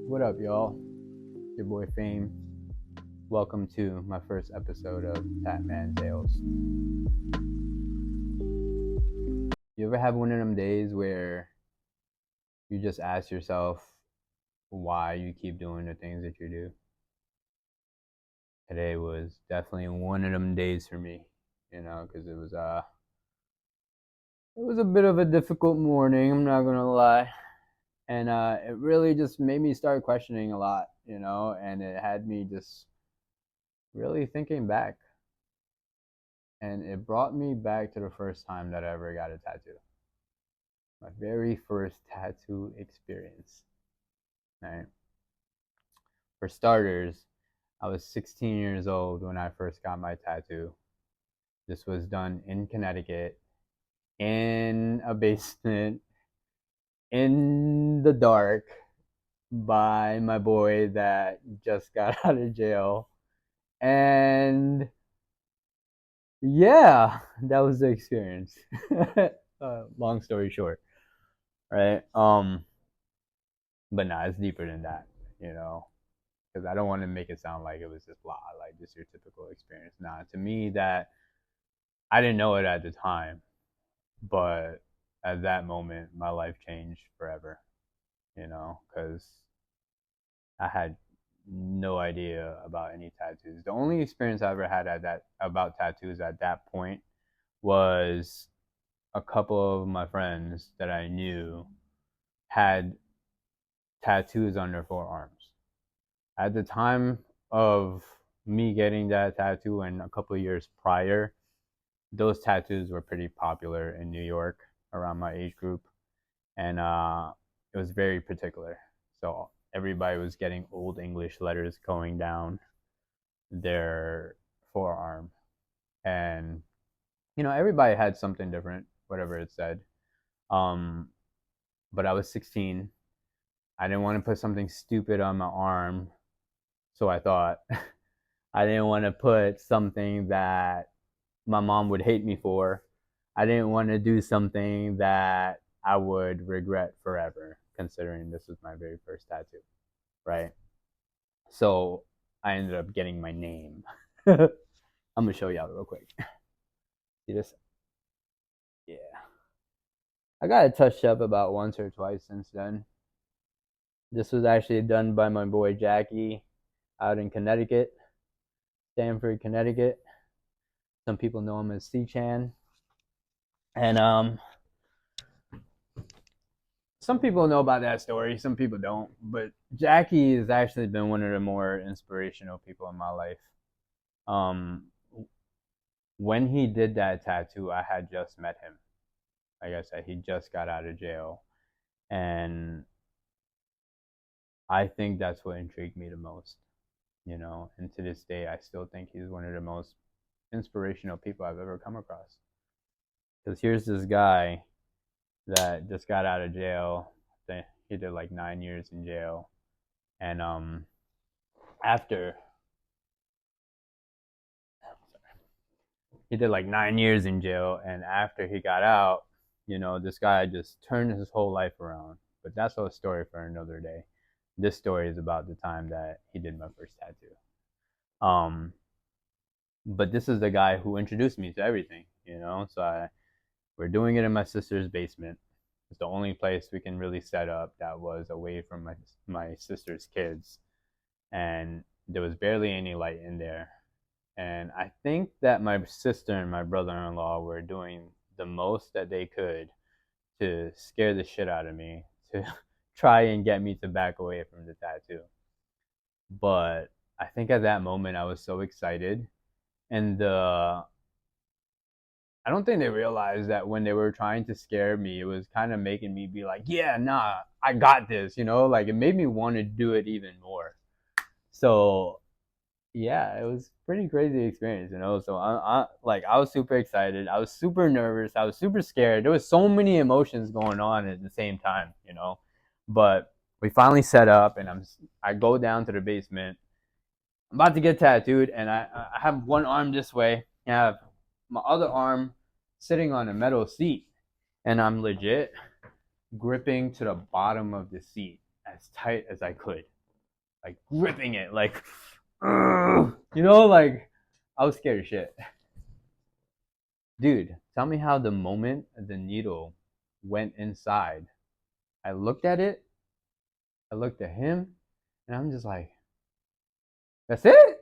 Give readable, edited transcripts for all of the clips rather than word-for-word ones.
What up, y'all? Your boy Fame. Welcome to my first episode of Tat Man Tales. You ever have one of them days where you just ask yourself why you keep doing the things that you do? Today was definitely one of them days for me, because it was a bit of a difficult morning. I'm not gonna lie, and it really just made me start questioning a lot, and it had me just really thinking back. And it brought me back to the first time that I ever got a tattoo. My very first tattoo experience. Right? For starters, I was 16 years old when I first got my tattoo. This was done in Connecticut, in a basement, in the dark, by my boy that just got out of jail. And yeah, that was the experience. Long story short, right? But nah, it's deeper than that, you know, because I don't want to make it sound like it was just blah, like just your typical experience. Nah, to me, that I didn't know it at the time, but at that moment, my life changed forever, because I had no idea about any tattoos. The only experience I ever had at that about tattoos at that point was a couple of my friends that I knew had tattoos on their forearms. At the time of me getting that tattoo and a couple of years prior, those tattoos were pretty popular in New York around my age group, and it was very particular. So everybody was getting old English letters going down their forearm, and everybody had something different, whatever it said. Um, but I was 16. I didn't want to put something stupid on my arm, so I thought. I didn't want to put something that my mom would hate me for. I didn't want to do something that I would regret forever, considering this was my very first tattoo, right? So I ended up getting my name. I'm gonna show y'all real quick. See this? Yeah. I got it touched up about once or twice since then. This was actually done by my boy Jackie out in Connecticut, Stamford, Connecticut. Some people know him as C-Chan. And some people know about that story, some people don't. But Jackie has actually been one of the more inspirational people in my life. Um, when he did that tattoo, I had just met him. Like I said, he just got out of jail, and I think that's what intrigued me the most. And to this day, I still think he's one of the most inspirational people I've ever come across. Because here's this guy that just got out of jail. He did like 9 years in jail, and after he did like 9 years in jail, and after he got out, this guy just turned his whole life around. But that's a story for another day. This story is about the time that he did my first tattoo. But this is the guy who introduced me to everything. We're doing it in my sister's basement. It's the only place we can really set up that was away from my sister's kids, and there was barely any light in there. And I think that my sister and my brother-in-law were doing the most that they could to scare the shit out of me, to try and get me to back away from the tattoo. But I think at that moment I was so excited, and I don't think they realized that when they were trying to scare me, it was kind of making me be like, yeah, nah, I got this, like it made me want to do it even more. So yeah, it was pretty crazy experience. So I was super excited. I was super nervous. I was super scared. There was so many emotions going on at the same time. But we finally set up, and I go down to the basement. I'm about to get tattooed, and I have one arm this way. I have my other arm sitting on a metal seat, and I'm legit gripping to the bottom of the seat as tight as I could. like ripping it, like, you know, like I was scared of shit. Dude, tell me how the moment the needle went inside, I looked at it, I looked at him, and I'm just like, that's it?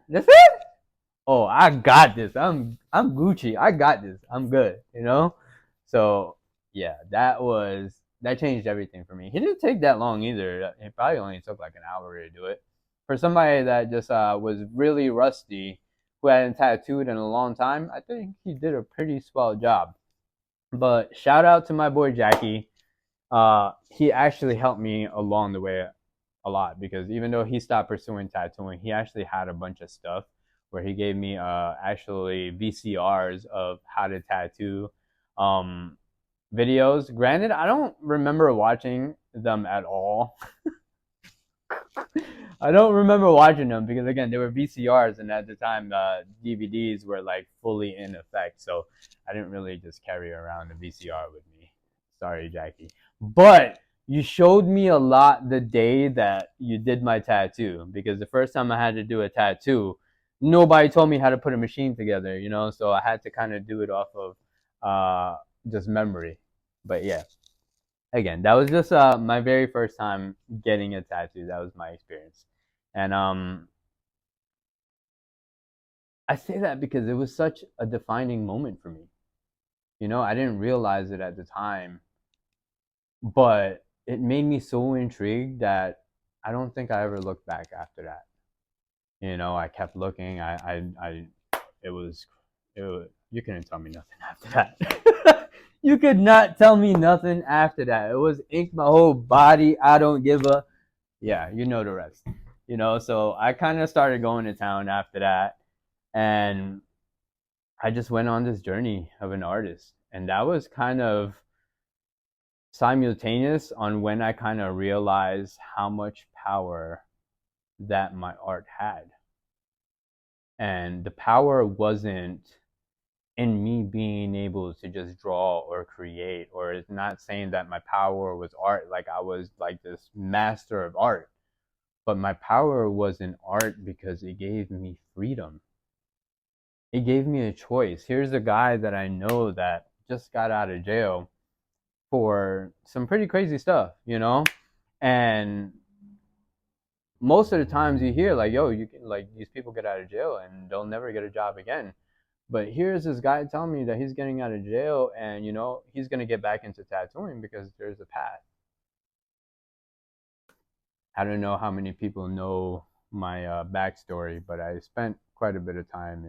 That's it? Oh, I got this. I'm Gucci. I got this. I'm good, you know? So yeah, that changed everything for me. He didn't take that long either. It probably only took like an hour to do it. For somebody that just was really rusty, who hadn't tattooed in a long time, I think he did a pretty swell job. But shout out to my boy Jackie. He actually helped me along the way a lot because even though he stopped pursuing tattooing, he actually had a bunch of stuff where he gave me actually VCRs of how to tattoo um, videos. Granted, I don't remember watching them at all. I don't remember watching them because again they were VCRs and at the time DVDs were like fully in effect, so I didn't really just carry around a VCR with me. Sorry, Jackie, but you showed me a lot the day that you did my tattoo because the first time I had to do a tattoo, nobody told me how to put a machine together, you know, so I had to kind of do it off of uh, just memory. But yeah, again, that was just my very first time getting a tattoo. That was my experience, and I say that because it was such a defining moment for me. You know, I didn't realize it at the time, but it made me so intrigued that I don't think I ever looked back after that. You know, I kept looking. It was, you couldn't tell me nothing after that. You could not tell me nothing after that. It was ink my whole body. I don't give a, yeah, you know the rest. You know, so I kind of started going to town after that, and I just went on this journey of an artist, and that was kind of simultaneous on when I kind of realized how much power that my art had, and the power wasn't in me being able to just draw or create, or it's not saying that my power was art, like I was like this master of art. But my power was in art because it gave me freedom. It gave me a choice. Here's a guy that I know that just got out of jail for some pretty crazy stuff, you know? And most of the times you hear like, yo, you can like these people get out of jail and they'll never get a job again. But here's this guy telling me that he's getting out of jail and you know, he's gonna get back into tattooing because there's a path. I don't know how many people know my backstory, but I spent quite a bit of time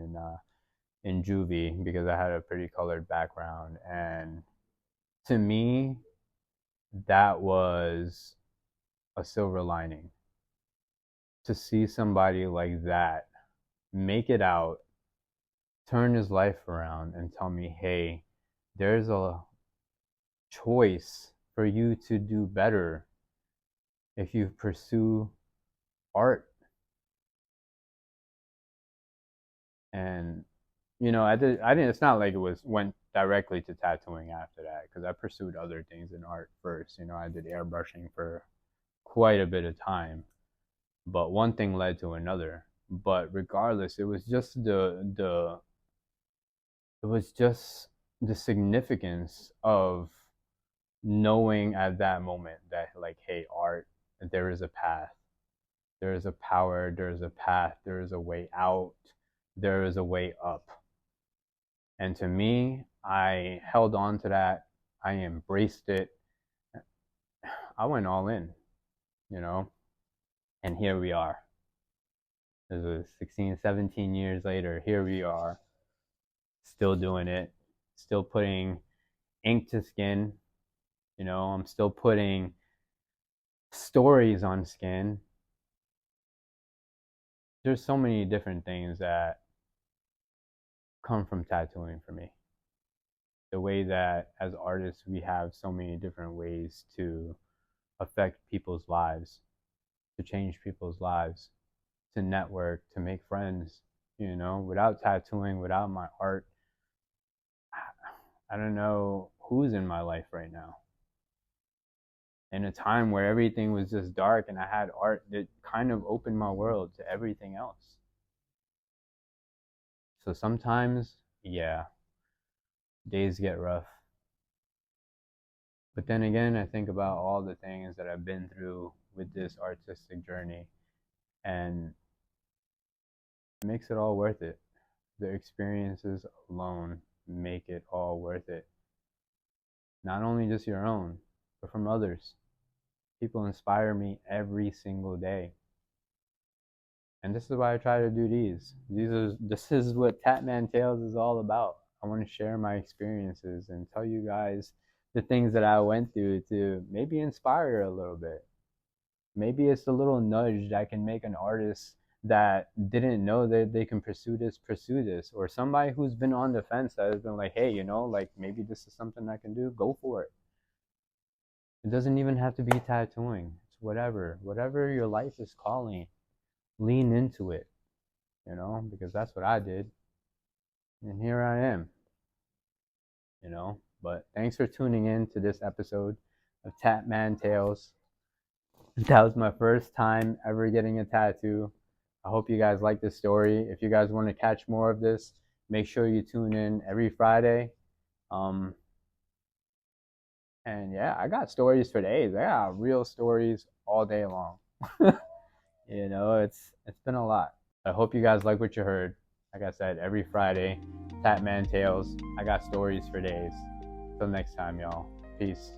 in juvie because I had a pretty colored background, and to me, that was a silver lining to see somebody like that make it out, turn his life around, and tell me, hey, there's a choice for you to do better if you pursue art. And you know, I didn't. It's not like it was went directly to tattooing after that because I pursued other things in art first. You know, I did airbrushing for quite a bit of time, but one thing led to another. But regardless, it was just the significance of knowing at that moment that like, hey, art, there is a path, there is a power, there is a path, there is a way out, there is a way up. And to me, I held on to that. I embraced it. I went all in, you know, and here we are. This was 16, 17 years later. Here we are, still doing it, still putting ink to skin. You know, I'm still putting stories on skin. There's so many different things that come from tattooing for me. The way that as artists, we have so many different ways to affect people's lives, to change people's lives, to network, to make friends. You know, without tattooing, without my art, I don't know who's in my life right now. in a time where everything was just dark and I had art that kind of opened my world to everything else. So sometimes, yeah, days get rough. But then again, I think about all the things that I've been through with this artistic journey, and it makes it all worth it. The experiences alone make it all worth it. Not only just your own, but from others. People inspire me every single day. And this is why I try to do these. This is what Tat Man Tales is all about. I want to share my experiences and tell you guys the things that I went through to maybe inspire a little bit. Maybe it's a little nudge that can make an artist that didn't know that they can pursue this, or somebody who's been on the fence that has been like, hey, like maybe this is something I can do. Go for it. It doesn't even have to be tattooing. It's whatever your life is calling. Lean into it, because that's what I did, and here I am. But thanks for tuning in to this episode of Tat Man Tales. That was my first time ever getting a tattoo. I hope you guys like this story. If you guys want to catch more of this, make sure you tune in every Friday. Um, and yeah, I got stories for days. I got real stories all day long. It's been a lot. I hope you guys like what you heard. Like I said, every Friday, Tat Man Tales. I got stories for days. Till next time, y'all. Peace.